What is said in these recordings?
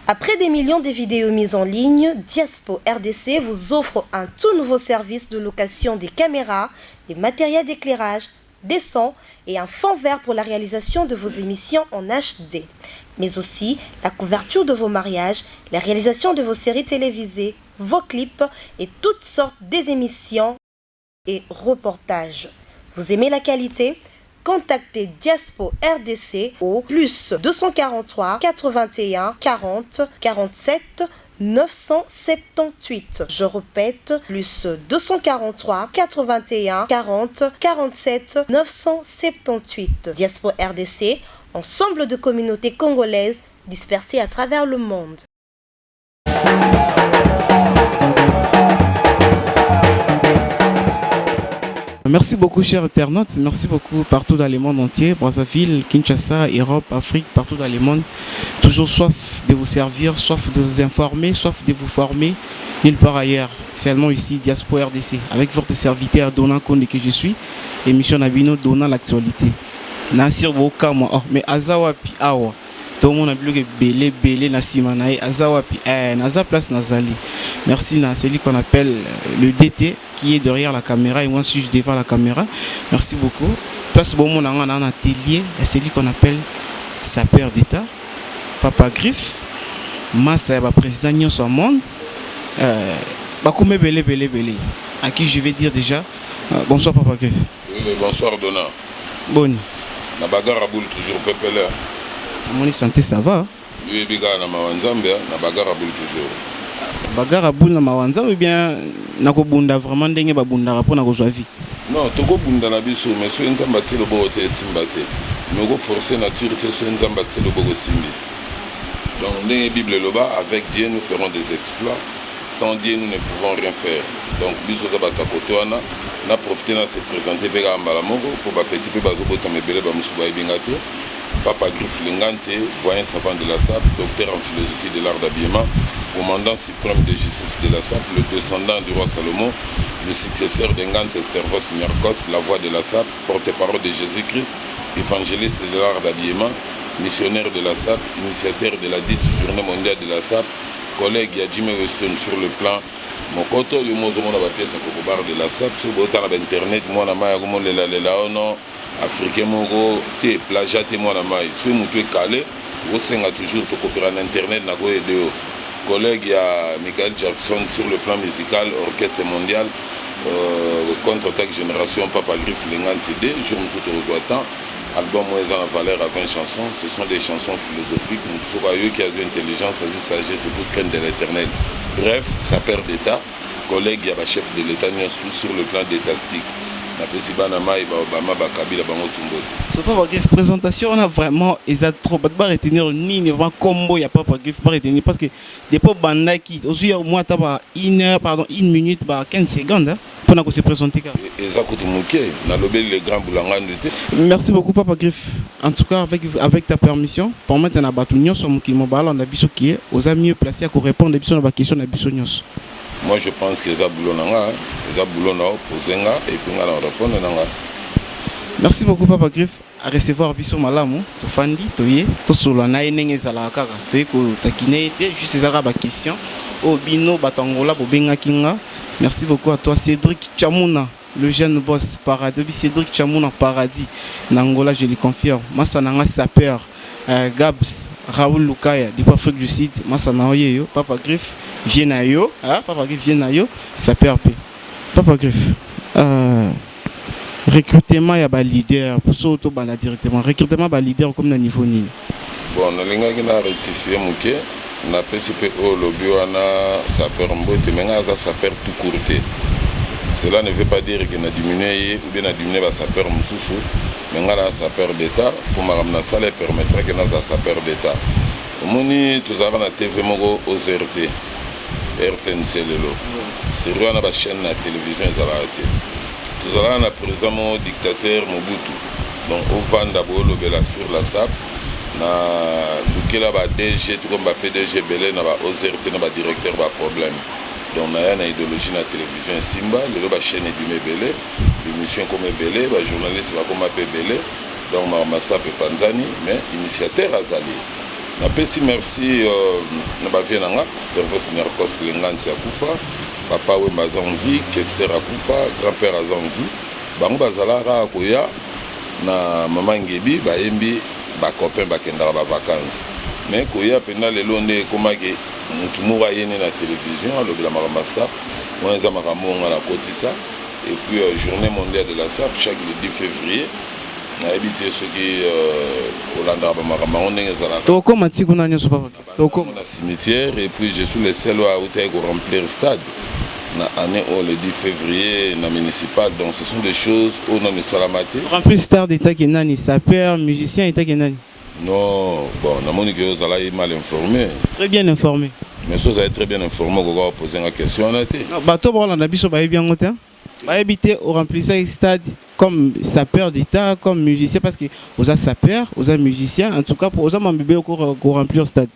Après des millions de vidéos mises en ligne, Diaspo RDC vous offre un tout nouveau service de location des caméras, des matériels d'éclairage, des sons et un fond vert pour la réalisation de vos émissions en HD. Mais aussi la couverture de vos mariages, la réalisation de vos séries télévisées, vos clips et toutes sortes des émissions et reportages. Vous aimez la qualité ? Contactez Diaspo RDC au plus 243 81 40 47 978. Je répète, plus 243 81 40 47 978. Diaspo RDC, ensemble de communautés congolaises dispersées à travers le monde. Merci beaucoup, chers internautes. Merci beaucoup partout dans le monde entier. Brazzaville, Kinshasa, Europe, Afrique, partout dans le monde. Toujours soif de vous servir, soif de vous informer, soif de vous former. Nulle part ailleurs. Seulement ici, Diaspo RDC. Avec votre serviteur Dona Konde que je suis. Émission Nabino donnant l'actualité. Nassir Boka, moi. Oh, mais Azawapi, Awa. Tout le monde a bloqué belé na simanaï Azawapi naza place Nazali. Merci na celui qu'on appelle le DT qui est derrière la caméra et moi je suis devant la caméra. Merci beaucoup. Place bon mon un atelier et celui qu'on appelle sapeur d'État Papa Griff master président Nyonso monde bakoumé belé à qui je vais dire déjà bonsoir Papa Griff. Oui, bonsoir Dona. Boni. Na bagarre à boule toujours peuple. Mon santé ça va? Oui, biga na mawanzambe na bagarre à boule toujours. Bagarre à boule na mawanzambe ou bien nako bunda vraiment ndenge ba bunda rapport na kozwa vie? Non, toko bunda na biso mais so nzamba ti le bote simbate. Mais go forcer nature te so nzamba ti le bogo simbi. Donc ndenge Bible loba avec Dieu nous ferons des exploits. Sans Dieu nous ne pouvons rien faire. Donc biso za bata kotoana na profiter na se présenter bega mbala moko pour ba petit peu bazo bota mebele ba musuba ibingate. Papa Griff Lingante, voyant savant de la SAP, docteur en philosophie de l'art d'habillement, commandant suprême de justice de la SAP, le descendant du roi Salomon, le successeur d'Engans Estervos Merkos, la voix de la SAP, porte-parole de Jésus-Christ, évangéliste de l'art d'habillement, missionnaire de la SAP, initiateur de la dite journée mondiale de la SAP, collègue Yadjime Weston sur le plan Mokoto, le mozomo na pièce à Kokobar de la SAP, sur le internet, moi na maya comme le la africain moko te plagiat moi na mai so mutu calé au senga toujours to coopérer en internet na go aider collègue ya Michael Jackson sur le plan musical orchestre mondial contre-attaque génération Papa Griff Lingante CD je me suis reçoit tant album moins en valeur à 20 chansons ce sont des chansons philosophiques so ba yo qui a une intelligence a vu sagesse pour craindre de l'éternel bref ça perd d'état collègue ya ba chef de l'état tout sur le plan d'étatistique. La présentation on a vraiment trop pas retenir ni vraiment combo il y a pas Griff pas retenir parce que des pop banda qui aussi moi t'as pas 1 heure pardon 1 minute 15 secondes pour nous se présenter merci beaucoup Papa Griff en tout cas avec ta permission pour mettre un bâton sur mon mobile on a biso qui est aux mieux placés à répondre à la question de biso. Moi je pense que ça boulot nanga, ça boulot na posenga et puis on va répondre nanga. Merci beaucoup Papa Griff à recevoir biso malamu to fandi to ye to solo na enenge zala kaka to ko takine était juste ça ba question au bino batangola bo benga kinga. Merci beaucoup à toi Cédric Chamuna le jeune boss paradis Cédric Chamuna paradis Nangola je lui confirme masananga sapeur Gabs Raoul Lukaya du Afrique du Sud masana yo Papa Griff viens à yo Papa Griff viens à yo ça perd Papa Griff recrutement ya ba leader pour sauto bana directement recrutement ba leader comme na niveau ni bon na linga ki na rectifier muke na PCP au lobby wana sapeur mbote menga za sapeur tout courté. Cela ne veut pas dire que na diminuer ou bien na diminuer ba sapeur mususu mais ngala sapeur d'état pour maramna salaire permettra que na za sapeur d'état moni tozava na TV moko OZRT RTNC lelo c'est vrai na ba chaîne na télévision ezalati tozala na président mon dictateur Mobutu donc au vanda bolo bela sur la SAP na lukela ba DG tout comme ba PDG belé na ba OZRT na ba directeur ba problème donc na yana idéologie na télévision Simba lelo ba chaîne du belé émission comme belé ba journaliste ba comme belé donc ma SAP Panzani mais initiateur azali napesi merci na bavie nanga Stervos Nyarkos Lengansi akufa, papa Wemba aza en vie, Kesser akufa, grand-père aza en vie, bango bazalaka koya na mama Ngebi bayembi bacopain bakendaka bavacances, mais koya mpena lelo nde ekomaki mutu moko ayeni na télévision alobela makambo ya SAP wana eza makambo nga nakotisa. Et puis journée mondiale de la SAP chaque le 10 février nayebi te soki olandaka bamakambo yango ndenge ezalaka tokoma nti kuna nyonso papa tokoma na cimetière. Et puis je suis le seul oyo autaki koremplir stade na année oyo le 10 février na municipal. Donc ce sont des choses oyo nano esalama te. remplir stade etaki nani, sapeur musicien etaki nani? Non, bon namoni ke ozalaki mal informé. Très bien informé. Mais so ozali très bien informé okoka opose nga question wana te. Bato baolanda biso bayebi yango te, bayebi te oremplissaki stade comme sapeur d'état, comme musicien, parce que vous êtes sapeur, vous êtes musicien, en tout cas pour vous êtes bébé pour remplir stade.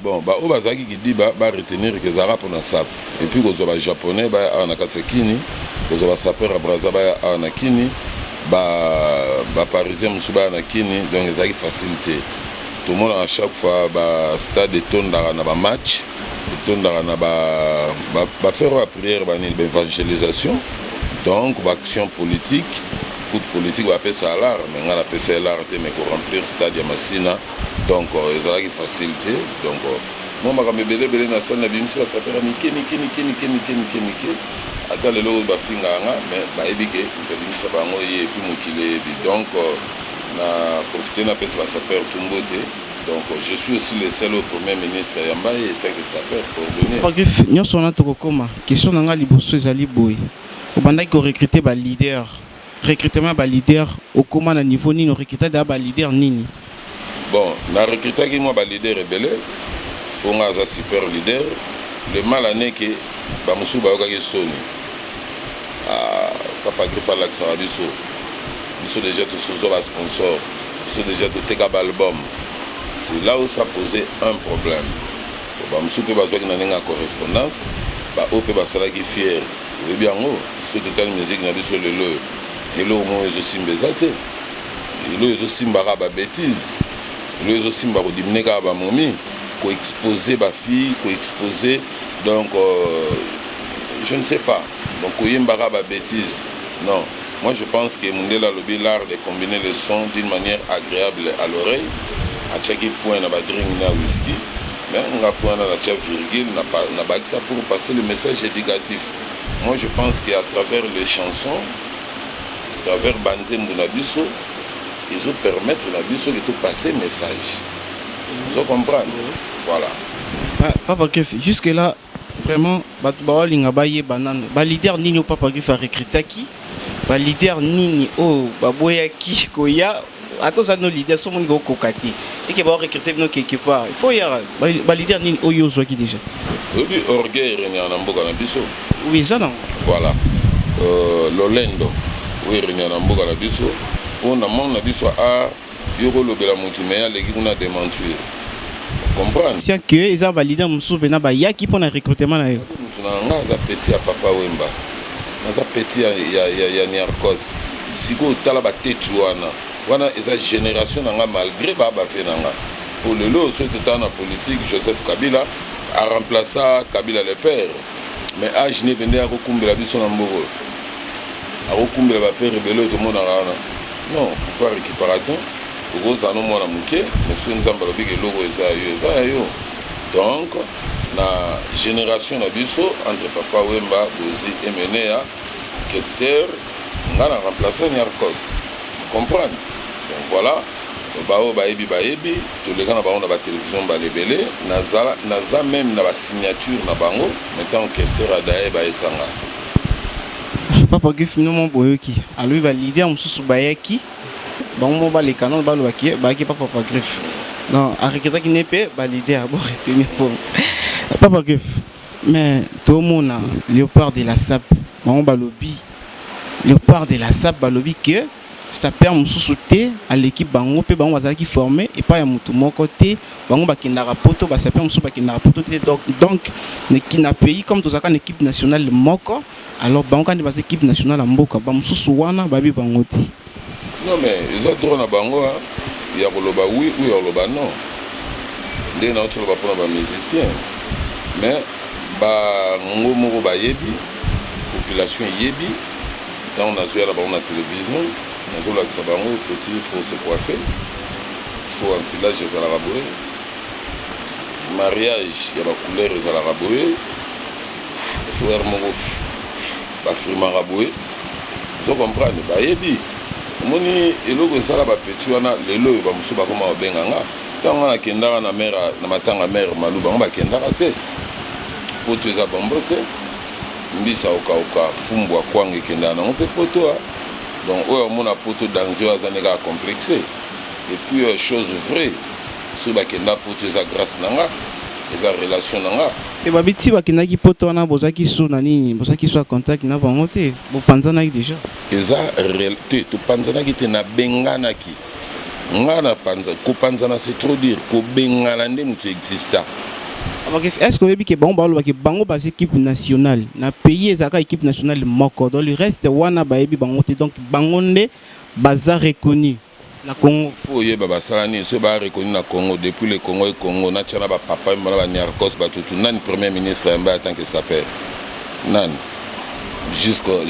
Bon, bah au bazaki qui dit bah retenir que ça pour na sap. Et puis vous avez japonais bah en akatekini, vous avez sapeur à Brazza bah en akini, bah parisien musuba en akini, donc ça qui facilité. Tout le monde à chaque fois bah stade étonne dans na match, étonne dans na bah faire la prière bah l'évangélisation. Donc, l'action politique, coup de politique, on appelle ça l'art, mais on appelle ça l'art, mais pour remplir le stade de Massina. Donc, ils ont une facilité. Donc, moi, je me suis dit, ça s'appelle Niki. Attends, les lots, mais donc, on a profité de ça s'appelle Tumbote. Donc, je suis aussi le seul au Premier ministre Yamba et tant que ça peut pour venir. Nous sommes là, question de liboso ezali boy. Au bandai qu'on recruter ba leader, recrutement ba leader au comment à niveau ni no recruter da ba leader nini. Bon, na recruter qui moi ba leader rebelle pour nga za super leader, le mal année que ba musu ba ka soni. Ah, papa Grifa la Sarabiso. Ils sont déjà tous sous ba sponsor, ils sont déjà tout tega album. C'est là où ça posait un problème. Ba musu pe ba zo ki na nga correspondance, ba o pe ba sala ki fier. Oui bien sur toute musique n'a sur le lot et là au moins ils aussi mbezate et là ils aussi mbaraba bêtise là ils aussi mbaro diminuer ka ba momi ko exposer ba fille ko exposer donc je ne sais pas donc ko yembara ba bêtise. Non, moi je pense que Mundela lobi l'art de combiner les sons d'une manière agréable à l'oreille à chaque point na ba drink na whisky mais on a point na la virgule na ba ça pour passer le message éducatif. Moi, je pense qu'à travers les chansons, à travers Banzem de Nabiso, ils ont permis à Nabiso de tout passer message. Vous comprenez? Voilà. Papa Grif, jusque-là, vraiment, ba leader nini au Papa Grif a recruté qui? Ba leader nini au baboya qui koya? Attends, ça nos leaders sont mon kokati. Et que va recruter nos quelque part. Il faut y avoir ba leader nini au yozo qui déjà. Oui, orgueil régné en Amboka Nabiso. Oui, ça non. Voilà. Lolendo. Oui, régné en Amboka Nabiso. On a mon Nabiso a yoko lobela mutumeya legi kuna démentir. Comprendre? C'est que ils ont validé mon sous bena ba ya qui pour le recrutement là. Mutuna za petit à papa Wemba. Na za petit ya Nyarkos. Siko tala ba tetu wana eza génération nanga malgré ba fait nanga. Pour le lot ce temps en politique Joseph Kabila a remplacé Kabila le père. Mais âge n'est venu à Rokumbela biso na mboko. A Rokumbela ba père rebelle tout le monde en non, pour faire récupération. Pour ça nous mona muké, monsieur Nzamba lobi ke logo eza yo. Donc la génération na biso entre papa Wemba, Bozi et Menea, Kester, on a remplacé Nyarkos. Vous comprenez? Donc voilà. Bao baebi tous les gens na bango na ba télévision ba lebele naza même na ba signature na bango mettant Kester adaye ba esanga. Papa Grif no boyoki alui ba leader mususu bayaki bango ba les canons ba loaki ba ki papa Grif non ariketa ki nepe ba leader bo retenir pour Papa Grif mais tout le monde léopard de la SAP bango ba lobby léopard de la SAP ba lobby que ça permet de sauter à l'équipe bango pe bango bazala qui formé et pas ya mutu moko te bango ba kinara poto ba ça permet musu ba kinara poto donc qui na pays comme tous une équipe nationale moko alors bango quand ba équipe nationale mboka ba musu wana ba bi bango te. Non mais ils ont droit na bango il y a loba oui ou il y a loba non. ndenge na otoloba mpona bamusicien mais bango moko bayebi population eyebi ntango nazoya na bango na télévision nazolakisa bango petit il faut se coiffer il faut enfilage ezalaka boye mariage ya bacouleur ezalaka boye frère moko bafrimaka boye ozo comprendre bayebi omoni eloko esala bapeti wana lelo oyo bamosusu bakoma babenganga ntango nga nakendaka na mare na matanga mare malu bango bakendaka te poto eza bombo te mbisa okauka fumbu akwanga ekendaka nango mpe poto donc oyo omona poto danse oyo aza ndenge acomplexe et puis chose vraie soki bakenda poto eza grâce na nga eza relation na nga te babiti bakendaki poto wana bozwaki so na nini bozwaki so ya contact na bango te bopanzanaki déjà eza te topanzanaki te nabenganaki nga na panza kopanzana c'est trop dire kobengana nde moto exista. Est-ce que vous avez dit que bango bas équipe nationale na pays ezaka équipe nationale moko dans le reste wana baebi bango te donc bango nde baza reconnu na Congo faut yeba basalani so ba reconnu na Congo depuis le Congo et Congo na tchana ba papa mbala ba Niarkos batutu nani premier ministre en tant que s'appelle nani jusqu'au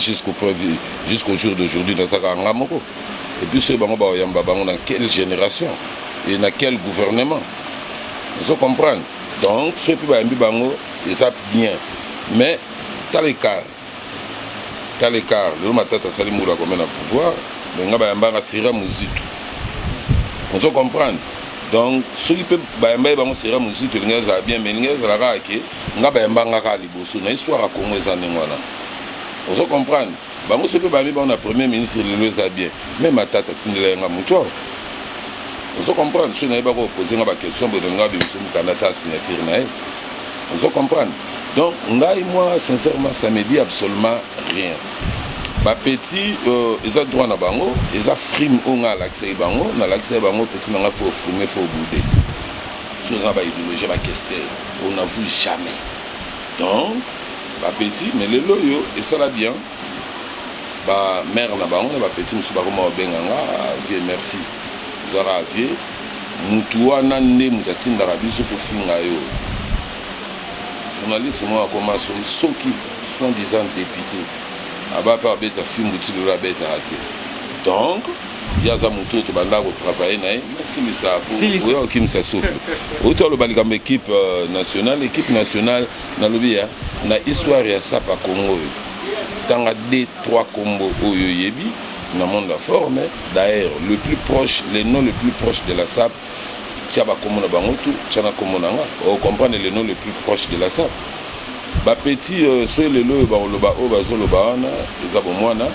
jour d'aujourd'hui dans sa ngamoko et puis ce bango ba yamba bango dans quelle génération et dans quel gouvernement vous comprenez. Donc, ce qui va être bien. Mais, t'as l'écart. Le matin, t'as salé moula comme un pouvoir, mais on va y sira mouzitu. On se comprend. Donc, ce qui peut être sira mouzitu, les gens bien, mais les gens là qui, on va y avoir liboso. Na histoire à Congo les années voilà. On se comprend. Bango ce peut être bien, premier ministre le bien. Même à tata tindela nga moutoa. On se comprend, si on a posé une question, on a signature. On se comprend. Donc, moi, sincèrement, ça ne me dit absolument rien. Ma petit, ils ont droit à bango, ils ont frime on a l'accès bango, on a l'accès bango, petit, on a faut frimer, faut bouder. Si on a une idéologie, ma question, on n'avoue jamais. Donc, ma petit, mais les loyaux, et ça va bien. Ma mère na bango, ma petit, monsieur Baroma Benganga, merci. Zara vie mutuana nde mutatinda rabiso pour finga yo journaliste moi comment soki soi-disant député aba pa beta film utile la beta raté donc yaza mutu to banda ko travailler na merci ça pour yo kim ça souffle autant le balika équipe nationale na lobia na histoire ya sapa Congo tanga 2-3 combo oyo yebi dans le monde de la forme, d'ailleurs, le plus proche, les noms les plus proches de la SAP, Tiaba Komona Bangotu, Tchana Komonanga, on comprend les noms les plus proches de la SAP. Bah petit, soit les lots, Baoloba, Bazolobaana, les Abomwana,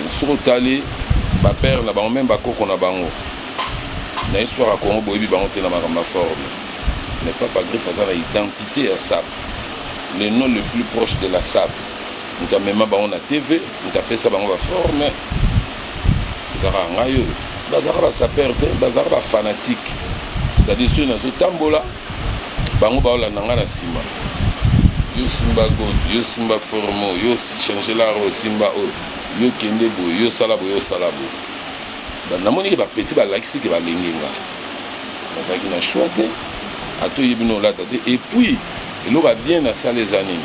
Surotali, bah père, là, même Bako qu'on a bango. Dans l'histoire à Congo, Boibi Bangote dans ma forme. Mais pas griffe à ça, l'identité à SAP. Les noms les plus proches de la SAP. Nous avons même on a TV, nous avons ça on va former. Bazara ngayo, bazara ba saperte, bazara ba fanatique. C'est-à-dire sur dans tambola, bango ba la nanga na sima. Yo simba god, yo simba formo, yo changer la ro simba o, yo kende bo, yo salabo. Ba namoni ba petit ba laxi ke ba lengenga. Bazara ki na chouate, ato yibino la tate et puis il aura bien à ça les années.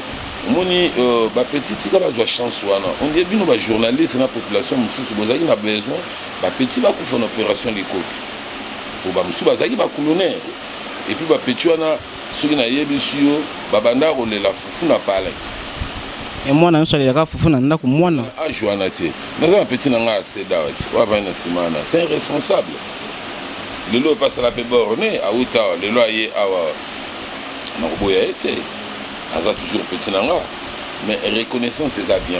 Moni ba petit tika ba chance wana on dit bino ba journaliste na population mususu bozaki na besoin ba petit ba kufa na opération les kofi pour ba mususu bazaki ba colonel et puis ba petit wana soki na yebisio ba banda rolela fufu na pale et moi na nso ya fufu na ndako mwana a joana tie na za petit na nga seda wa va na simana c'est irresponsable le lot passe la péborné à uta le lot aye awa na boya ete aza toujours petit nanga mais reconnaissance c'est ça bien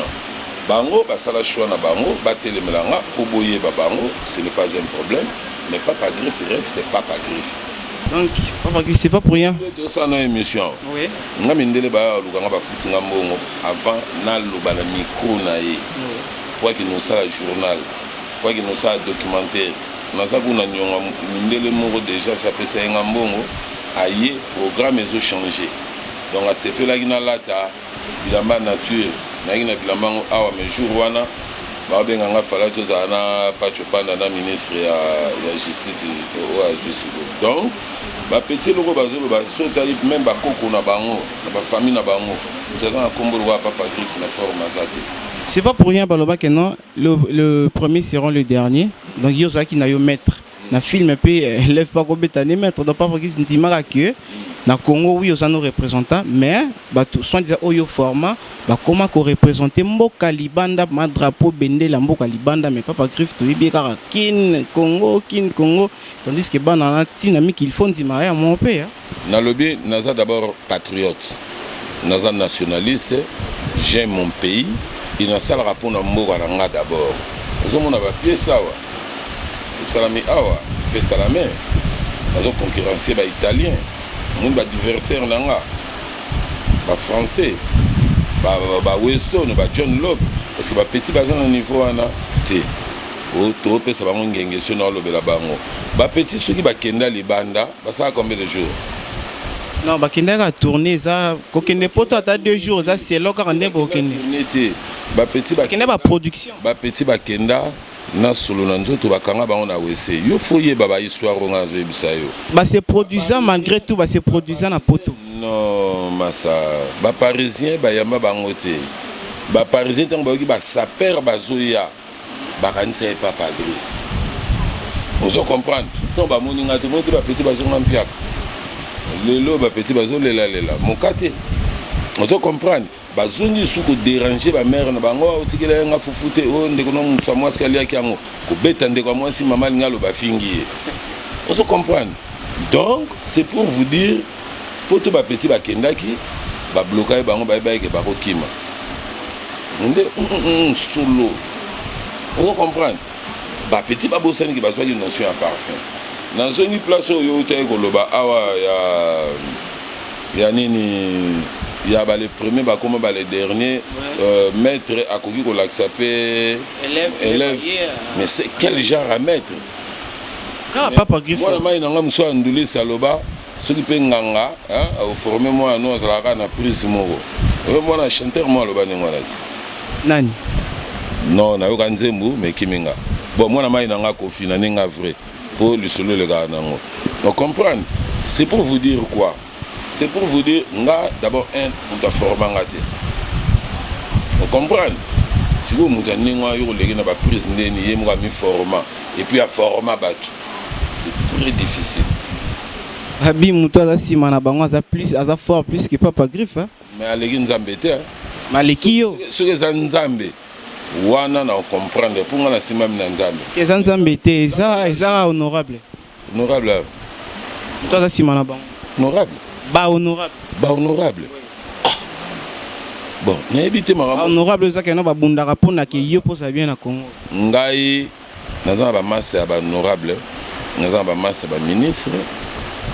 bango basala choix na bango batelemelanga pour boyer bango ce n'est pas un problème mais papa griffe reste papa griffe donc papa griffe c'est pas pour rien tout ça na émission oui nga mindele ba lukanga ba futinga mbongo avant na loba na micro na ye pour que nous ça journal pour que nous ça documentaire na ça kuna nyonga mindele moko déjà ça peut ça ngambongo aye programme ezo changer. Donc à ce peu là il y a lata bilamba nature na ina bilamba awa mais jour wana ba benga nga fala to za na pacho panda na ministre ya justice o justice donc ba petit loko bazolo ba so tali même ba koko na bango ba famille na bango tazana kombo wa papa griffe na forme azati. C'est pas pour rien baloba que non le premier sera le dernier. Donc yo ça qui na yo maître na film pe lève pas ko betane maître donc pas pour qui sentimara que na Congo oui aux nos représentants mais bato soit déjà oyo format ba comment ko représenter mboka libanda ma drapeau bende la mboka libanda mais papa griffe to bi ka kin Congo tandis que bana na dynamique il faut ndima ya mon père na lobby naza d'abord patriote naza nationaliste j'aime mon pays il na sala rapport na mboka na nga d'abord ozomona ba pièce awa salami awa fait à la main nazo concurrencer ba italien mon adversaire nanga ba français ba Weston ba John Loeb parce que ba petit bazan au niveau ana té o to pesa ba ngenge so na lobela bango ba petit ceux qui ba kenda libanda ba ça combien de jours non ba kenda ka tourner ça ko kende poto ata 2 jours ça c'est là quand on est bo kende ba petit ba kenda ba production ba petit ba kenda na solo na nzoto bakanga bango na wese yo foye baba histoire nga zo ebisa yo ba se produisant malgré tout ba se produisant na poto non massa ba parisien ba yamba bango te ba parisien tant ba ki ba saper bazoya ba kanisa papa griffe ozo comprendre tant ba moninga te moto ba petit bazonga mpiaka lelo ba petit bazo lela mokate ozo comprendre bazongi suko déranger ba mère na bango otikela nga fufute o ndeko no musa mwasi aliaki yango ko beta ndeko mwasi mama ngalo ba fingi on se comprendre donc c'est pour vous dire poto ba petit ba kendaki ba bloquer bango ba ke ba kokima nde solo on comprendre ba petit ba bosani ki ba soki notion à parfum na zongi place yo te ko loba awa ya nini il y a les premiers, comme les derniers, maître à Kogi Kolaksape, élève. Mais c'est quel genre à mettre? Quand papa griffe. Moi, je suis en Ndouli Saloba, ceux qui peuvent nganga, former moi, nous, on a la prise moro. Moi, je chanteur, moi, le banin, moi, Nani? Non, na yoka nzembu, mais kiminga. Bon, moi, je suis en Kofi, na ninga vrai, pour le solo, le gars, nango. Donc, comprendre, c'est pour vous dire quoi? C'est pour vous dire, d'abord, on t'a formé. Vous comprenez? Si vous avez une prise de format, et puis à format, c'est très difficile. Abi Moutola Simana Bango a plus, a fort plus que Papa Griffe. Mais à l'église Zambété, Malekio. Ce que c'est Zambé, Wana na comprendre pour moi la Simam Nzambé. Que Zambété, ça honorable. Honorable. Moutola Simana Bango. Honorable. Ba honorable. Ba honorable. Ah. Bon, n'habitez ma honorable ça que non ba bundaka pona ke yo posa bien na Congo. Ngai naza ba master ba honorable, naza ba master ba ministre,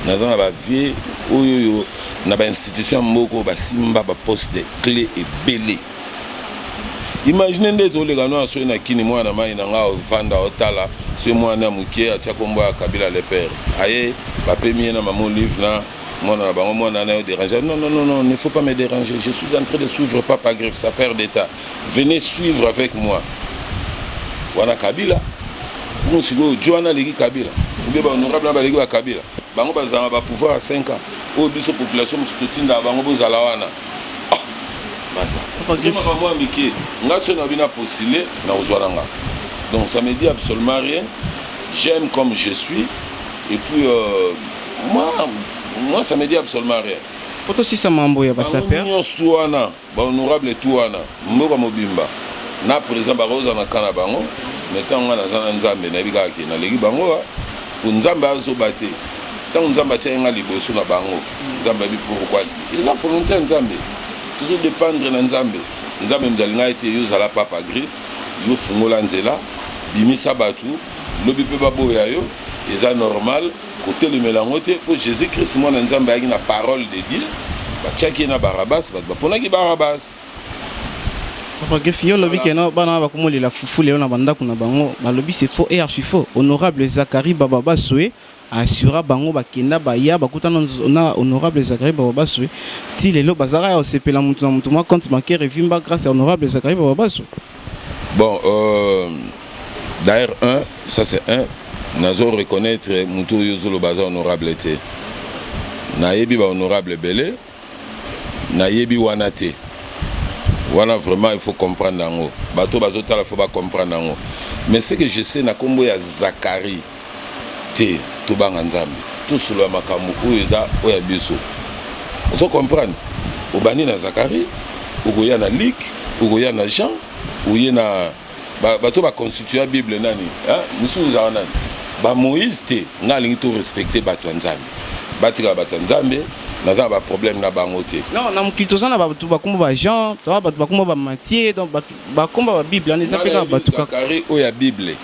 naza ba vie oyo na ba institution moko ba simba ba poste clé et belé. Imaginez ndeto le gano aso na kini mwana mai na nga vanda otala ce mwana mukie atia kombo ya Kabila le père. Aye ba pemie na maman livre na moi, déranger. Non, il ne faut pas me déranger. Je suis en train de suivre Papa Griffe, sa père d'État. Venez suivre avec moi. Wana Kabila. Nous sommes Joana Ligi Kabila. Nous sommes honorables Ligi Kabila. Bango bazama ba pouvoir à 5 ans. Au biso population musutinda bango bozala wana. Ah. Massa. Papa Griffe moi miki. Nga so na bina postulé na ozwalanga. Donc ça me dit absolument rien. J'aime comme je suis et puis moi ça me dit absolument rien. Poto si ça mambo ya basaper. Nous touana, ba honorable touana, mboka mobimba. Na président baroza na kana bango, metant nga na zana nzambe na bika ki na legi bango pour nzambe azo baté. Tant nzambe tia nga liboso na bango. Nzambe bi pourquoi? Ils ont volonté nzambe. Toujours dépendre na nzambe. Nzambe mdalinga été yo zala Papa Griffe, yo fungola nzela, bimisa batu, lobi pe babo ya yo, c'est normal. Côté le mélangote pour Jésus-Christ, moi, nous avons la parole de Dieu. Tchaki na Barabas, pour qui Barabas. Papa Griffe, yo lobi que non, bana ba komo la fufu le na banda kuna bango, ba lobi c'est faux et archi faux. Honorable Zachary Baba Soué assura bango ba kenda ba ya ba kutana na honorable Zachary Baba Soué. Ti lelo bazara o sepela mutu na mutu ma compte bancaire vimba grâce à honorable Zachary Baba Soué. Bon, d'ailleurs ça c'est un. Nous allons reconnaître Moutou Yozolo Baza honorable. nayebi ba honorable belé nayebi wana te wana vraiment il faut comprendre nango bato bazotala faut pas comprendre nango mais ce que je sais na kombo ya Zacharie te to banga nzambe tout solo makambo oyo eza oya biso ozo comprendre obani na Zacharie ogoya na Luc ogoya na Jean oye na bato ba constituer Bible nani hein musu za nani ba Moïse te ngalingi to respecter bato nzambe batika bato nzambe naza ba problème na bango te non na mokili na bato bakomba ba Jean to bato bakomba ba Matthieu donc bato bakomba ba Bible na ezapeka bato Zacharie oya Bible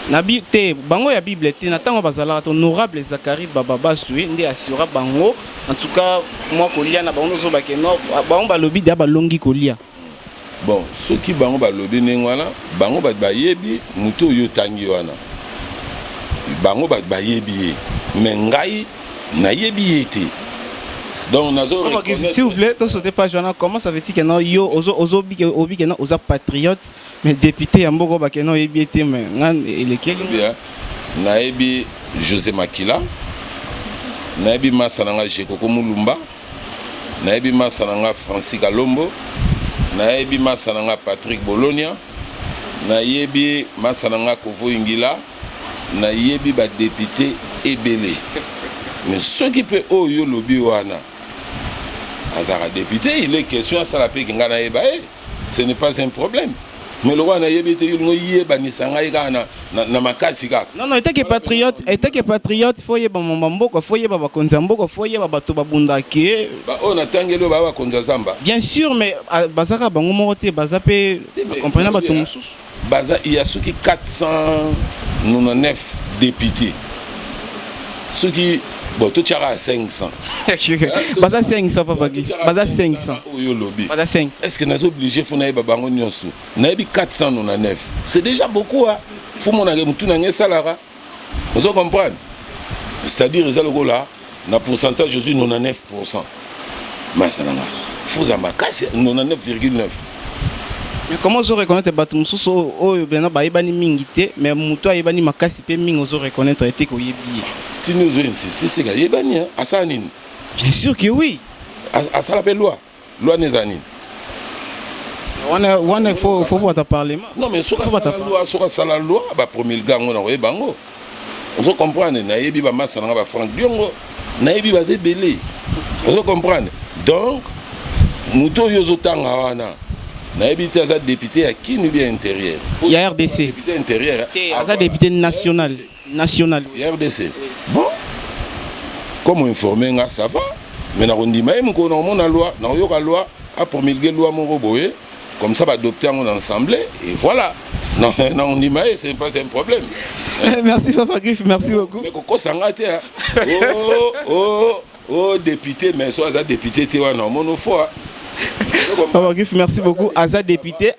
na te bango ya Bible te na tango bazala honorable Zacharie baba basue ndi assura bango en tout cas moi kolia na bango zo bakeno bango balobi da balongi kolia bon ceux qui bango balobi nengwana bango ba yebi muto yo tangi wana bango ba yebi mais ngai na yebi ete donc nazo s'il vous plaît, sautez pas Joana, comment ça veut dire que non yo ozo patriote mais député ya mboko ba que non yebiete mais ngan lequel naebi José Makila naebi Masananga Jekoko Mulumba naebi Masananga Francis Kalombo naebi Masananga Patrick Bolonia naebi Masananga Kovo Ingila naebi ba député ebele mais ceux qui peut oyo lobby wana Azara député, il est question à ça la paix qui ngana ebae, ce n'est pas un problème. Mais le roi n'a yébité yulngo yeba ni sangai gana na makasi kaka. Non, était que patriote, faut yeba mboko, faut yeba bakonza mboko, faut yeba bato babunda ke. Ba on atangelo ba bakonza zamba. Bien sûr, mais bazaka bango morote bazape comprenez bato mususu. Baza il y a ceux qui 499 députés. Ceux qui bon, tout à 500. Bada 500, papa. Bada 500. Bada 500. Est-ce que nous sommes obligés de faire des bango nyonso? Nous avons 499. C'est déjà beaucoup. Il faut que nous ayons tout un salaire. Vous comprenez? C'est-à-dire que là, le pourcentage de 99%. Mais ça n'a pas. Il faut que 99,9%. Mais comment vous reconnaître que vous mais muto ayebani makasi pe mingi vous reconnaître été ko yebi. Tu nous insistes, c'est que yebani asanine. Bien sûr que oui. À ça l'appelle loi. Loi nezanine. On faut voir parlement. Non mais sur la loi ba promulguer on na bango. Vous comprenez na yebi ba massa na ba Franck Diongo na yebi ba zebele. Vous comprenez. Donc muto yozo tanga wana. Naïbité à député à qui nous bien intérieur. Il y a RDC. Député intérieur. À député national. National. Il y a RDC. Bon. Comme informer, ça va. Mais on dit même qu'on a une loi, on a une loi à promulguer loi Moroboé. Comme ça, va adopter en assemblée. Et voilà. Non, on dit mais c'est pas un problème. Merci Papa Griff, merci beaucoup. Mais Coco Sangate. Oh, député, mais soit député, tu vois, non, monofoi. Papa Griff, merci beaucoup. Aza député,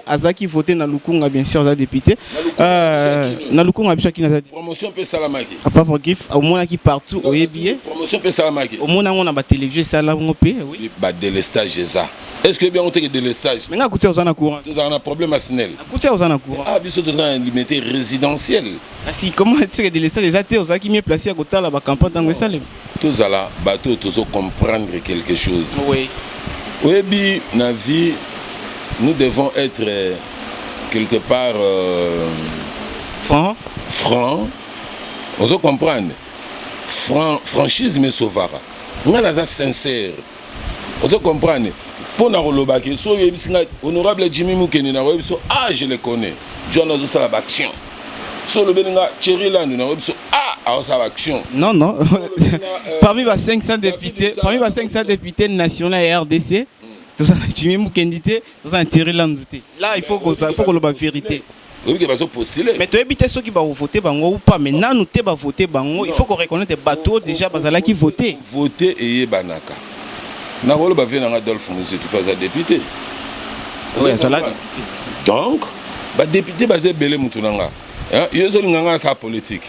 Aza qui votait dans Lukunga, bien sûr, Aza député. Dans Lukunga, qui n'a promotion peut salamaki. Papa Griff, au moins qui partout, au billet. Promotion peut salamaki. Au moins on a télévision, ça là, on peut. Oui. Bah délestage, ça. Est-ce que bien on fait délestage? Mais on a coûté aux en courant. Nous avons un problème à Snell. Coûté aux en courant. Ah, bien sûr, nous avons un limité résidentiel. Ah si, comment est-ce que délestage les athées, aux qui mieux placés à côté de la campagne dans le salé? Tous à la bateau, tous comprendre quelque chose. Oui. Oui, bien, dans la vie, nous devons être quelque part franc. On doit comprendre. Franchise, mais sauvara. On est sincère. On doit comprendre. Pour nous relobaquer, honorable Jimmy Moukeni, ah, je le connais. John a dit la action. Sur le Béninga, Thierry Land, ah, ça va action. Non. Parmi les 500 députés nationaux et RDC, Jimmy Moukeni, tout un Thierry Land. Là, il faut qu'on le la vérité. Oui, il va se postuler. Mais tu as ceux qui vont voter ou pas. Maintenant, nous devons voter. Il faut qu'on reconnaisse des bateaux déjà qui votent. Voter et banaka. Na rôle ba venir Adolphe Moussé tu pas un député. Oui, ça là. Donc, ba député ba belé mutunanga. Hein, yozo nganga sa politique.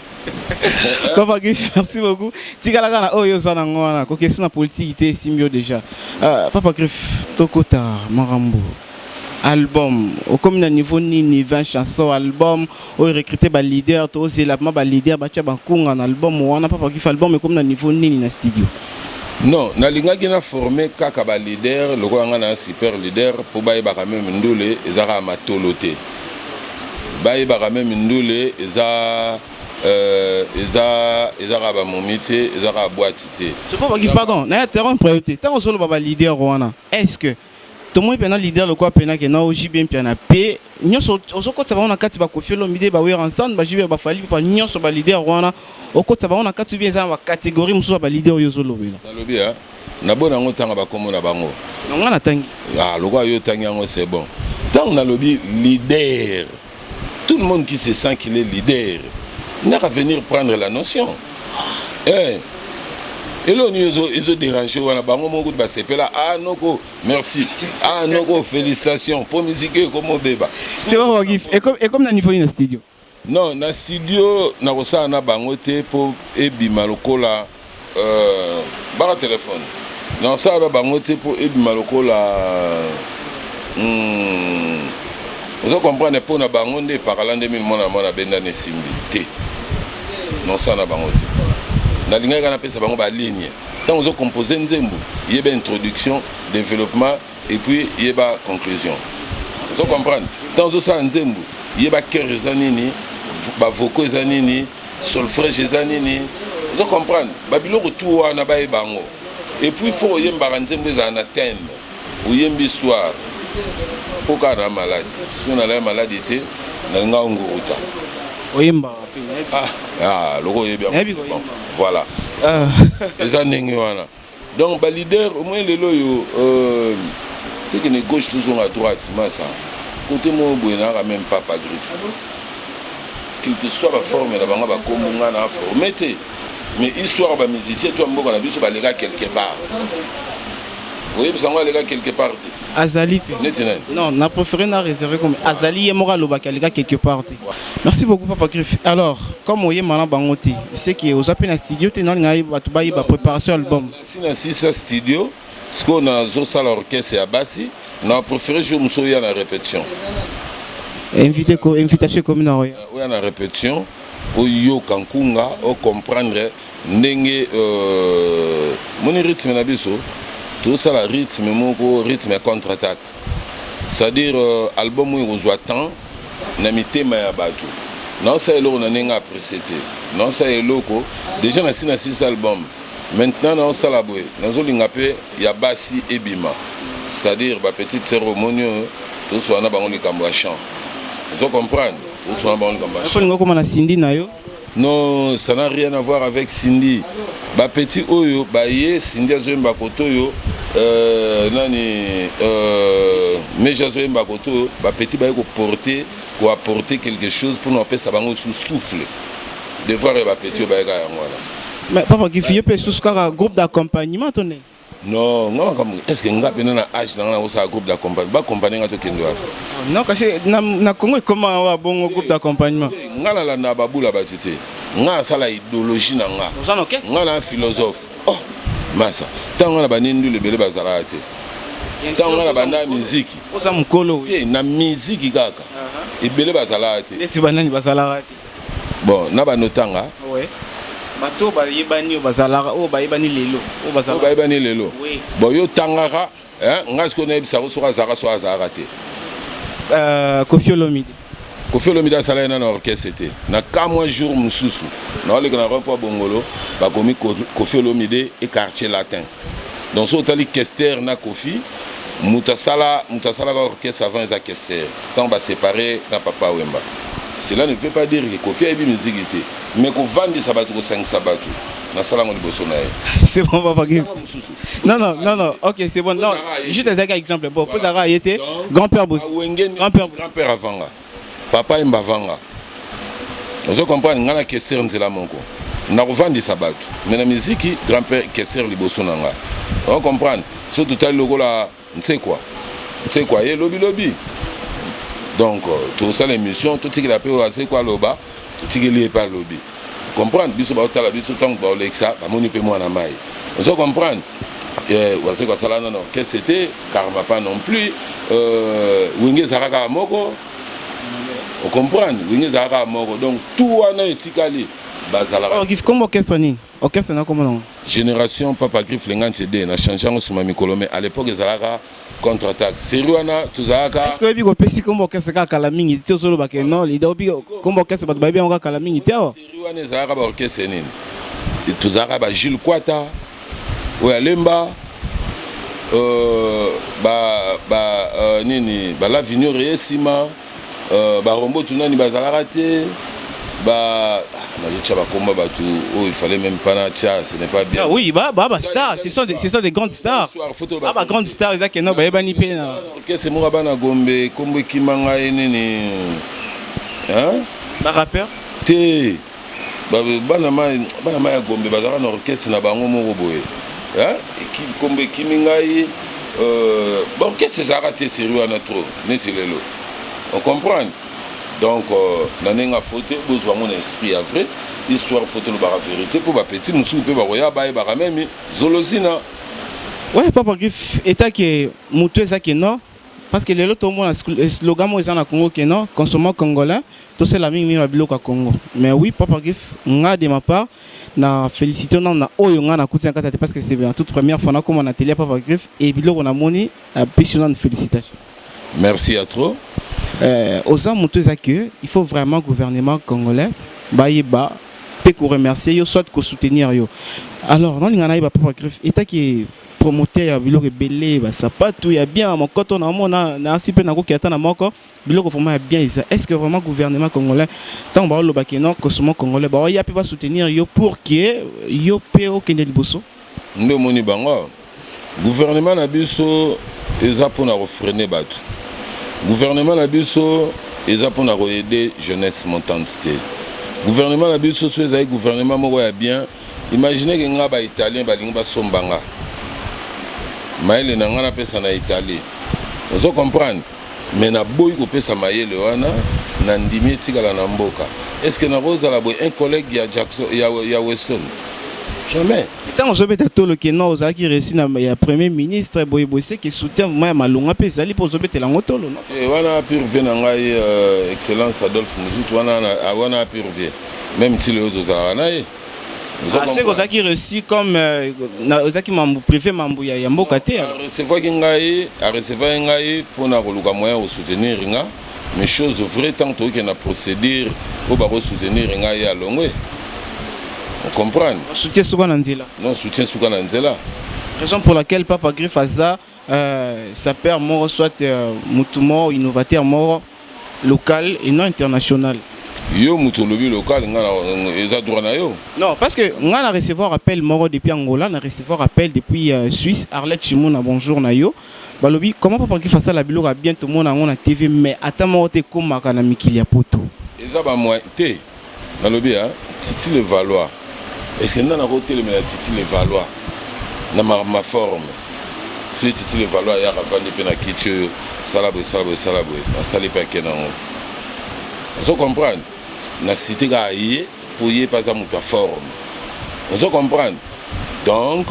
Papa Griff, merci beaucoup. Tikala kana oyo za ngwana ko question na politiqueité simbio déjà. Papa Griff, tokota marambo. album comme na niveau nini 20 chansons album ou recruter ba leader to c'est la ba leader ba tia ba kunga na album wana papa qui fait album comme na niveau nini na studio. Non, na linga qui na formé kaka ba leader loko nga na super leader pour ba ba quand même ndule ezara matolote ba ba quand même ndule ezara ba momité ezara boitité. Je pas qui pardon na terrain priorité tant solo ba leader wana est-ce que tout le monde est leader le quoi pena que na oji bien piana p nyoso ozokota ba on kati ba Koffi Olomide ba wer ensemble ba jibe ba fali pa nyoso ba leader wana okota ba on kati bien za ba catégorie muso ba leader yo zolobela na lobi ha na bona ngotanga ba komo na bango non ngana tangi ah le quoi yo tangi ngo c'est bon tant na lobi leader tout le monde qui se sent qu'il est leader n'a qu'à venir prendre la notion et là, ils ont dérangé. Ah, non, merci. Ah, non, félicitations. Pour musique, comme au débat. C'était pas et comme dans le niveau de studio. Non, dans le studio, on a bangoté pour Ebima Lokola. Par téléphone. Non, ça, on a bangoté pour Ebima Lokola. Vous comprenez, pour na bangonde, par l'an 2000, mon a bendane simbi. Non, ça, on a bangoté. Na linga kana pesa bango ba ligne tant on composer nzembo yeba introduction développement et puis yeba conclusion vous comprenez tant on ça nzembo yeba cœur zanini ba vocaux zanini solfège zanini vous comprenez ba biloko tout wana ba bango et puis faut yemba nzembo za na thème ou yemba histoire pour kana maladie si on a la maladie té na nga nguruta oyemba logo est bien bon, voilà les années voilà donc ba leader au moins les loyo tu que gauche toujours à droite massa côté mo boina même pas griffe qu'il que soit la forme la banga ba komunga na forme mais histoire ba musicien toi mboko na biso ba les gars quelque part. Oui, parce que les gars quelque part. Azali. Non, on a préféré na réserver comme Azali et Mora Lobaka les gars quelque part. Merci beaucoup Papa Griff. Alors, comme on y est maintenant bangoté, c'est que aux appels à studio, tu n'as pas préparation album. Si ça studio, ce qu'on a zosa l'orchestre et à Bassi, on a préféré jouer Moussoya la répétition. Invitation comme na oui, la répétition, au yo kankunga, au comprendre ndenge mon rythme na biso. Tout ça, le rythme contre-attaque. C'est-à-dire, l'album où on voit tant, on a mis thème à battre. Non, c'est là où on a apprécié. Non, c'est là où déjà on a signé 6 albums. Maintenant, on a la bouée. Il y a Bassi et Bima. C'est-à-dire, la petite cérémonie, tout ça, on a les cambouis chant. Vous comprenez? Tout ça, on a les cambouis chant. Non, ça n'a rien à voir avec Cindy. Ba petit oyo, ba ye Cindy azoyemba kotoyo, nani meja azoyemba kotoyo, ba petit ba ko porter, ko apporter quelque chose pour nous appeler ça bango sous souffle. De voir ba petit ba ga ngwana. Mais papa qui fait pe sous groupe d'accompagnement tonné. Non, non comme est-ce que nga pena na âge na un groupe d'accompagnement, ba accompagner ngato kendo. Non, parce que na Congo comment wa bon groupe d'accompagnement. Nga la na babula ba tuté. Nga sala idéologie na nga. Nga na philosophe. Oh, massa. Tant on a banindu le belé bazala te. Tant on a banda musique. Osa mukolo. Na musique kaka. E belé bazala te. Esi banani bazala te. Bon, na ba notanga. Ouais. Bato ba yebani bazala o ba yebani lelo. O bazala. Ba yebani lelo. Oui. Bon yo tangaka, nga ce qu'on a bisa so azara so azara te. Koffi Olomide. Koffi Olomide sala na orchestre était na kamwa jour mususu na le na remport bongolo ba komi Koffi Olomide et quartier latin donc so tali Kester na Koffi mutasala orchestre avant les Kester quand ba séparer na Papa Wemba. Cela ne veut pas dire que Koffi a eu musique était mais ko vandi sabatu ko 5 sabatu na sala ngoli boso na ye. C'est bon papa Griff. Non, OK, c'est bon. Non, juste un exemple. Bon, pour Dara était grand-père Boss. Grand-père avanga. Papa Mbavanga. Vous comprenez, ngana Kester nzela moko. Na kovandi sabatu. Mais la musique grand-père Kester liboso nanga. On comprend. Surtout tal logo la, c'est quoi, et lobby. Donc tout ça l'émission, tout ce qu'il appelle c'est quoi loba, tout ce qu'il est pas lobby. Comprendre, biso ba tala biso tank ba Alexa, ba moni pe moi na mai. Vous comprenez. Wase kwa sala non orchestre c'était Karma pas non plus Wenge Zaraka moko. On comprend Wenge Zaraka moko donc tout wana etikali bazala. Comme orchestre ni orchestre na comment non Génération Papa Griff Lengan CD na changé en suma mikolo mais à l'époque Zaraka contre-attaque Seriwana tuzaka. Est-ce que bi ko pesi comme orchestre ka kala mingi ti solo ba ke non leader bi comme orchestre ba bien on ka kala mingi ti awa. Seriwana Zaraka ba orchestre nini tuzaka ba Jules Kwata Oyalemba nini la Vigno Réessima Rombo Tunani Bazalarate il fallait même pas natia, ce n'est pas bien. Ah oui, stars, ce sont des grandes stars. Grandes stars, ils ont non, ni pena. Qu'est-ce que moi bana Gombe, Kombo Kimanga nini hein? Ba rappeur? Té. Bana ma Gombe bazara na orchestre na bango moko boye. Hein? Kombo Kimingai orchestre ça raté sérieux na trop, netilelo. On comprend. Donc, nanenga photo, besoin mon esprit à vrai, histoire photo le bar vérité pour ma petit moussou peut baroya bae baramemi zolosina. Ouais, Papa Griff, état qui mouteux ça qui non, parce que les autres au moins slogan moi ils en a Congo qui non, consommant congolais, tout c'est la mimi ma biloka Congo. Mais oui, Papa Griff, nga de ma part, na félicité non na oyo nga na kuti nkata parce que c'est bien toute première fois na comme on atelier Papa Griff et biloko na moni passionnante félicitations. Merci à trop. Aux hommes il faut vraiment gouvernement congolais baïba peut remercier yo soit que soutenir yo. Alors non ngana ba Papa Griff état qui promoteur biloko belé ba sapato ya bien mon coton na mona na sipe na ko ki atana moko biloko vraiment bien est-ce que vraiment gouvernement congolais tant ba lo ba ke non consommant congolais ba ya peut soutenir yo pour que yo pe o kende liboso ndo moni bango gouvernement na biso eza pour na freiner bato. Gouvernement na biso eza pour aider jeunesse montante. Gouvernement na biso so eza gouvernement moko ya bien. Imaginez que nga ba italien ba linga sombanga. Maele na nga na pesa na Italie. Vous comprendre? Mais na boy ko pesa maele wana na ndimi tikala na mboka. Est-ce que na roza la boy un collègue ya Jackson ya Weston? Jamais. Tant que je vais tout le Kenya aux qui réussit na premier ministre Boy Bossé qui soutient moi malonga pe zali pour zobete la ngotolo non. Et wana purve na ngai excellence Adolphe Muzutu wana purve même si les autres wana ye. C'est que qui réussit comme na ozaki mambo privé mambo ya mboka te. Recevoir ngai pour na koluka moyen de soutenir nga mais chose vraie tant que na procédure pour ba soutenir ngai à longwe. On comprend. Soutien Soukananzela. Non, soutien Soukananzela. Raison pour laquelle Papa Griff Aza, sa père mort, soit moutoumor, innovateur mort, local et non international. Yo moutolobi local, eza droit na yo. Non, parce que on a recevoir appel mort depuis Angola, on a recevoir appel depuis Suisse, Arlette Chimona, bonjour na yo. Balobi, comment Papa Griff Aza la bilo a bien tout le monde on a TV, mais attends moi te comme makana mikili ya poto. Eza ba moi te. Balobi hein, Titi le Valois. Est-ce que nous avons côté le Titi le Valois dans ma forme? Si Titi le Valois, il y a Ravani Penakitu, Salabou, Salipa Kenan. Vous comprenez? La cité Gaïe, pour y pas à ma forme. Vous comprenez? Donc,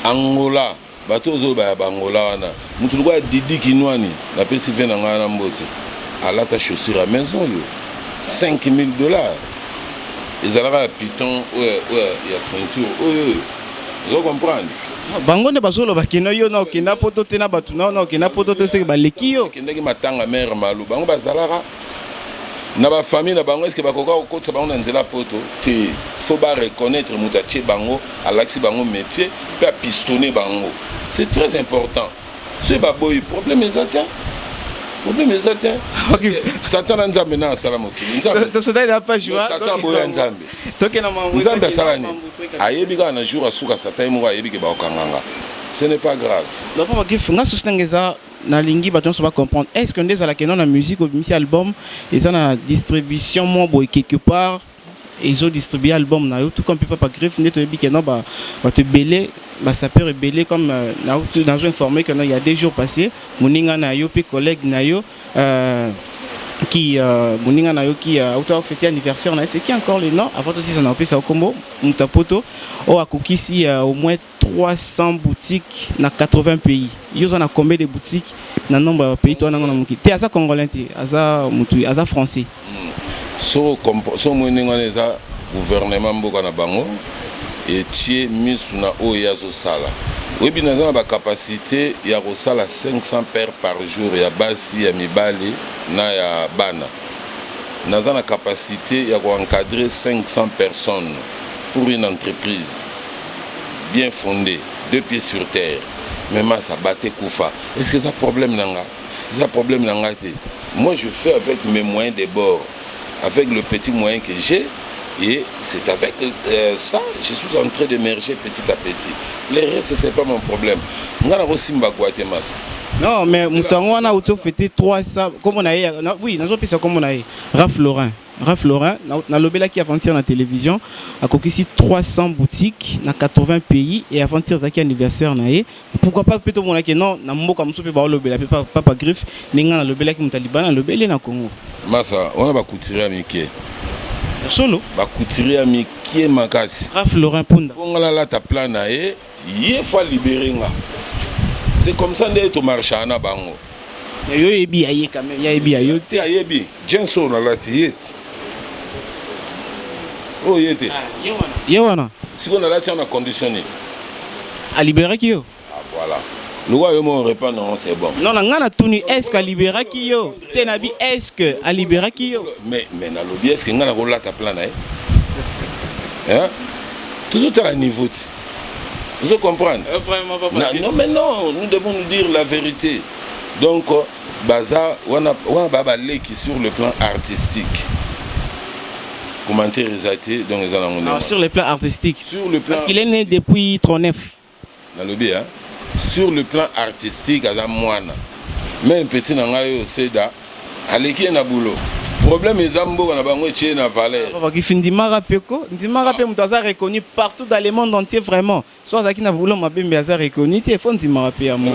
Angola, bateau Zoba, Angola, nous trouvons Didi Kinouani, la personne vient en Anambote, à la tâche chaussure à maison, $5 000. Ils allaient à Python, il y a ceinture, vous comprenez? Bango ne bazolo bakino yo na okina poto tena batu na okina poto te se baleki yo kindaki matanga mère malu bango bazalara na ba famille na bango est-ce que bakoka okotsa bango na nzela poto te faut ba reconnaître mutatie bango alaxi bango métier pe pistonner bango c'est très important c'est ba boy problème exact problème exact Satan nzambe na sala mokili nzambe to soda ila pa joie Satan boya nzambe toke na mambo nzambe sala ni ayebi ka na jour asuka Satan mo ayebi ke ba okanganga ce n'est pas grave non pas que nga sustengeza na lingi baton so ba comprendre est-ce que ndeza la kenon na musique au misi album et ça na distribution mo boy quelque part ils ont distribué album na yo tout comme Papa Griff neto yebi kenon ba te belé ba sapeur belé comme dans informé que il y a 2 jours passés moninga na yo pe collègue na yo qui moninga na yo qui auto fêter anniversaire na c'est qui encore le nom avant aussi ça na opesa kombo mutapoto o akokisi au moins 300 boutiques dans 80 pays. Yo en a combien de boutiques dans nombre de pays toi na ngona te asa congolais te asa mutu asa français. So moninga na gouvernement mboka na bango et tie misuna o yazo sala. Oui, bien nous avons la capacité il y a 500 paires par jour il y a basi ya mibali na ya bana. Nous avons la capacité il y a encadrer 500 personnes pour une entreprise bien fondée, 2 pieds sur terre. Même ça battait Koufa. Est-ce que ça problème nanga? Ça problème nanga. Moi je fais avec mes moyens de bord, avec le petit moyen que j'ai. Et c'est avec ça, je suis en train d'émerger petit à petit. Le reste, ce n'est pas mon problème. Non, mais on a fêté 300. Comme on a eu, oui, nous avons comme on a eu. Raph Laurin, dans le qui a vendu dans la télévision, a conquis 300 boutiques dans 80 pays et a vendu un anniversaire. Pourquoi pas plutôt mon que non, na mbo comme soupe ba le bela papa griffe, ninga le bela qui mutaliban le bela na Congo. Massa, on a pas couturier à Mickey. Solo ba couturier ami qui est makasi Raph Laurin Punda ngala la ta plan na il faut libérer nga c'est comme ça ndé to marché na bango yo yebi aye quand même yebi ayo te yebi jenso na la tiet oh yete yewana si on a la tiana conditionné a libérer qui yo voilà le roi yo répond non c'est bon non ngana tuni est-ce que libérer qui yo tenabi est-ce que a libérer qui yo mais na lobby est-ce que ngana ko la ta plan na hein toujours à la niveau vous comprenez vraiment pas non mais non nous devons nous dire la vérité donc baza wana baba leki sur le plan artistique commentaire exaté donc ils en sur le plan artistique sur le plan parce qu'il est né depuis 39 na lobby hein sur le plan artistique à la moine même petit nangayo seda aleki na boulot problème les ambo na bango tie na valeur papa qui finit marapeko ndimara pe mutaza reconnu partout dans le monde entier vraiment soit ça qui na boulot mabembe aza reconnu te fond ndimara pe amo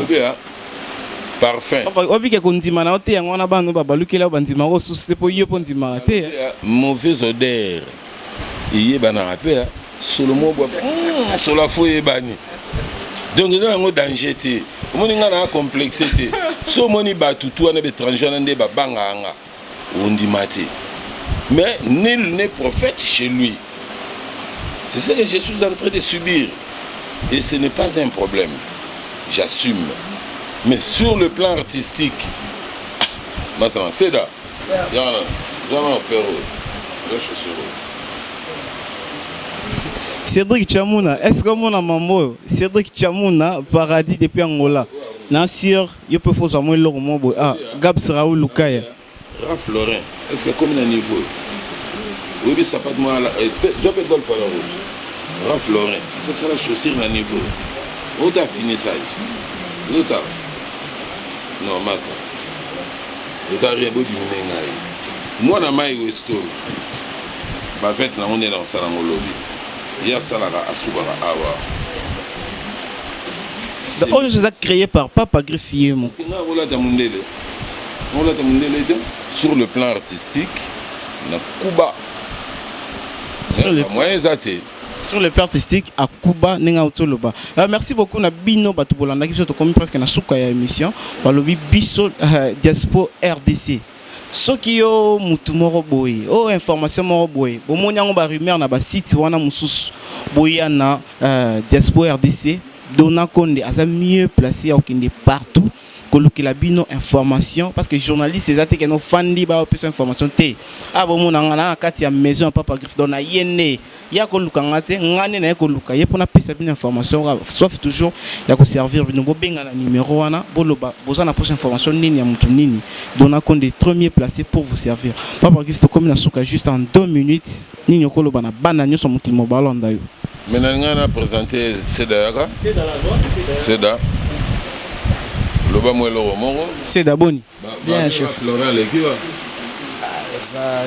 parfait papa obi ke kondima na ote yango na bano babalukela bandima ko susite po yo po ndimara te mauvaise odeur iye bana rapé solomo bof sola foye bani donc ils ont un danger té omoni nga na complexité so moni batutu na étranger na ndé babanga anga ondimate mais nul n'est prophète chez lui c'est ce que je suis en train de subir et ce n'est pas un problème j'assume mais sur le plan artistique masama seda yana vraiment peur je suis sûr Cédric Chamuna, est-ce que mon amamo Cédric Chamuna, paradis depuis Angola. Nassir, il peut faire ça moi le roman. Ah, Gabs Raoul Lukaya. Raph Laurin, est-ce que comme un niveau oui, mais ça pas de moi là. Je peux golf à la rouge. Raph Laurin, ça sera chaussure à niveau. Où t'as fini ça? Où t'as? Non, massa. Vous avez rien beau du menengaï. Moi, na maï Weston. Bah, fait, là, on est dans ça dans le lobby. Il y a ça là à Soubara. Ah, ouais. On nous a créé par Papa Griffier. Sur le plan artistique, na Kuba. Sur le plan artistique, à Kuba, Nenga Otoloba. Merci beaucoup, na Bino Batubolanda, qui sont commis presque na souka ya émission. Balobi Biso Diaspo RDC. Ce qui est mutumoro boy, oh information moro boy. Bon mon yango ba rumeur na ba site wana mususu boya na Diaspo RDC. Dona Konde a mieux placé à aucun partout. Que la bino information parce que journaliste c'est ça qui nous fandi ba plus information té ah bon mon ngana kati ya maison papa griffe dona yene ya ko luka ngate ngane na ko luka ye pona pesa bien information sauf toujours ya ko servir bino bo benga na numéro wana boloba boza na prochaine information nini ya mutu nini Dona Konde premier placé pour vous servir papa griffe comme na souka juste en 2 minutes nini ko loba na bana nyo so mutu mo balonda yo maintenant ngana présenter Seda yaka Seda c'est d'abord bien chef Laurent Legui ça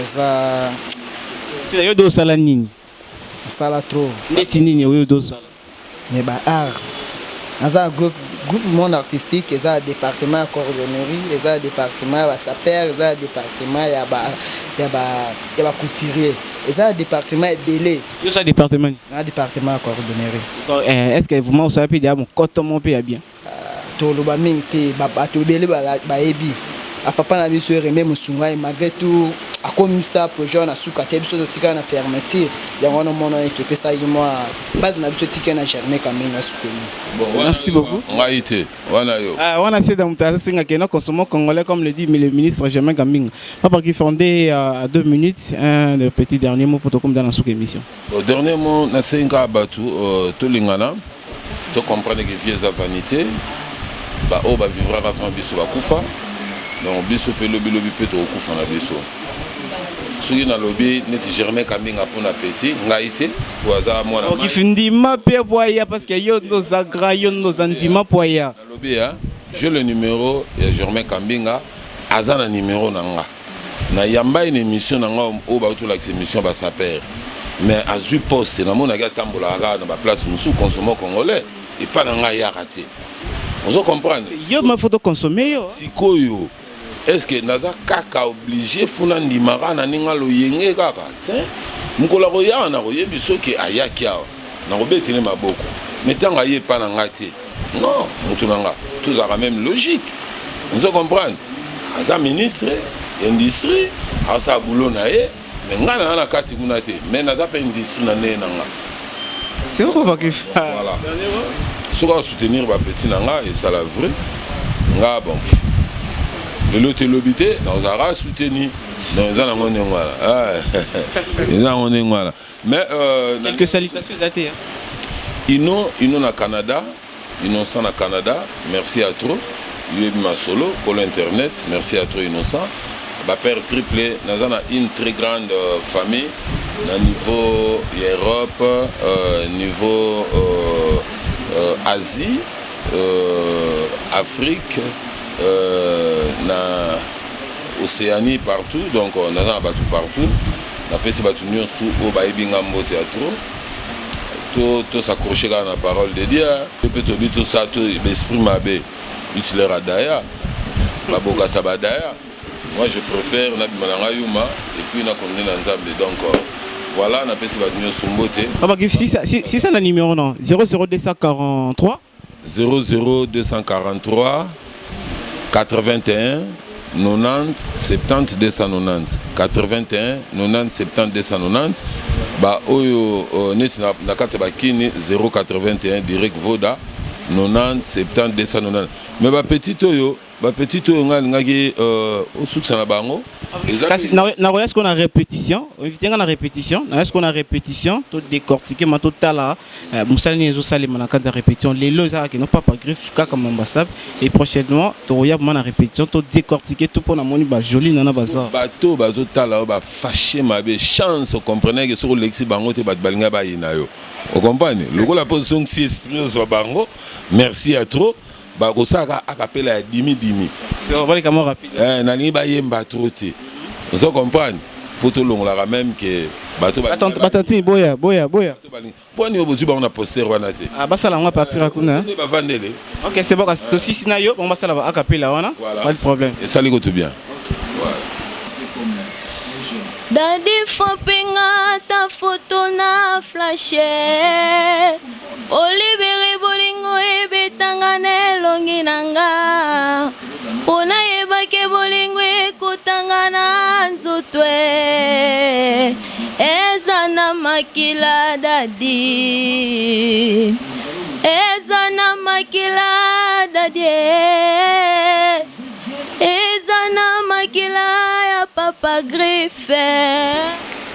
c'est yo do sala nini sala trop neti nini yo do sala mais ba art naza groupe groupe monde artistique, ils ont un département de cordonnerie, ils ont un département de sapeur, ils ont un département de couturier, ils ont un département de belé. Yo ça département. Un département de cordonnerie. Est-ce que vous savez dire mon coton bien bien? Tout le monde est belé baebi. À papa na biso remé musunga malgré tout a comme ça projet na suka te biso to tika na fermeture ya wana mona équipe ça moi base na biso tika na germer quand même na soutenir. Bon, merci beaucoup. Ngaïté, wana yo. On a essayé d'amouter singa que nos consommons congolais comme le dit le ministre Germain Gambing. Papa qui fondé à 2 minutes un petit dernier mot pour toi comme dans la sous-émission. Au dernier mot na singa batu to lingana to comprendre que vie est vanité. Ba o ba vivra avant biso ba kufa. Donc biso pe lobi pe to kufa na biso. Soki na lobi neti Germain Kaminga pour na petit ngaïté waza mwana. Donc il finit ma pe poya parce que yo nos agra yo nos andima poya. Na lobi j'ai le numéro de Germain Kambinga azana numéro nanga. Na yamba une émission nanga o ba to la émission ba saper. Mais à 8 postes na mona ga tambola ga na ba place musu consommant congolais et pas nanga ya raté. On se comprend. Yo ma photo consommer yo. Sikoyo. Est-ce que naza kaka obligé funa ndimara na ninga lo yenge kaka? Mukola ko ya na ko yebi soki ayaki awa. Na ko betele maboko. Metanga ye pa na ngati. Non, mutu nanga. Tout ça même logique. On se comprend. Aza ministre industrie, asa boulot na ye, mais ngana na kati kuna te. Mais naza pa industrie na ne nanga. C'est pourquoi qu'il fait. Voilà. Ce qu'on soutenir ba petit nanga et ça la vrai. Nga bon. Le lot est l'obité, dans un ras soutenu. Dans un voilà. Mais quelques salutations à terre. Ino na Canada, Innocent na Canada, merci à toi. Yuebi ma solo pour l'internet, merci à toi Innocent. Ma père triplé, nous avons une très grande famille, au niveau Europe, niveau Asie, Afrique. Na Océanie partout, donc on a battu partout. On a passé battu sous au Baïbingambo théâtre. Tout s'accrocher à la parole de Dieu. Peut-être tout ça, tout l'esprit m'abbé. Utile Radaya, Baboka Sabadaya. Moi je préfère Nabimananga Yuma et puis on a connu l'ensemble. Donc voilà, on a passé battu sous Mbote. Si ça le numéro non 00243 00243 81 90 70 290 81 90 70 290 ba oyo neti na kati ba kini 081 direct voda 90 70 290 mais ba petit oyo ngaki osukisa na bango na est-ce qu'on a répétition invité na répétition est-ce qu'on a répétition tout décortiquer ma totala musali nezo salima na kati répétition les lois qui n'ont pas griffe kaka mambasab et prochainement to ya na répétition tout décortiquer tout pour na moni ba joli na bazar bato bazotala ba fâché mabe chance comprenez que sur lexi bango te bat balinga ba ina yo vous comprenez le la position si esprit so bango merci à trop ba kosaka akapela dimi c'est on va les caméras rapide nani ba yemba trop te vous comprenez pour tout long là même que bato batati boya poni obozu ba on a poster wana te ah basa la on va partir à kuna ba vandele OK c'est bon to si sina yo on va ça là akapela wana pas de problème et ça ligo tout bien. Dadi fopinga ta photo na flashe Olibere bolingo ebetanga nelongi nanga Pona yebake bolingo ekutanga na nzutwe Eza na makila dadi Eza na makila dadi Eza na makila ya papa griffe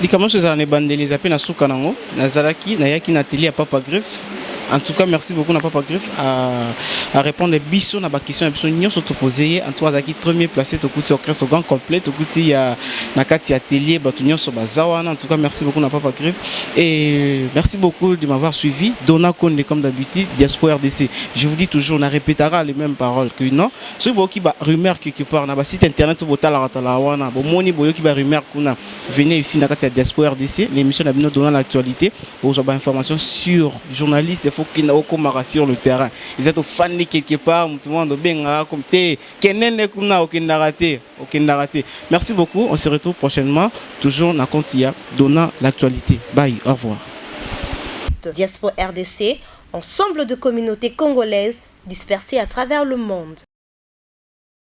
Likamo chez les bandeliers appellent à Soukanango, Nazaraki, Nayaki Nathalie à Papa Griffe. En tout cas, merci beaucoup à Papa Griffe à répondre à Bisson à la question à Bisson. Nous sommes opposés. En tout cas, qui très bien placé, tout coup, orchestre grand complet, tout coup, il y a Nakati atelier, Batunion sur Bazawan. En tout cas, merci beaucoup à Papa Griffe et merci beaucoup de m'avoir suivi. Donna Konde comme d'habitude, Diaspora RDC. Je vous dis toujours, on répétera les mêmes paroles que non. Ceux qui ont rumeur quelque part, na site internet ou botala wana, bon moni boyo qui va rumeur kuna. Venez ici Nakati Diaspora RDC. L'émission n'a bien donné l'actualité. Vous avez information sur journalistes. faut qu'il n'a aucun sur le terrain. Ils êtes fan quelque part, tout le monde bien comme t'es. Merci beaucoup. On se retrouve prochainement. Toujours dans Contia, donnant l'actualité. Bye, au revoir. Diaspora RDC, ensemble de communautés congolaises dispersées à travers le monde.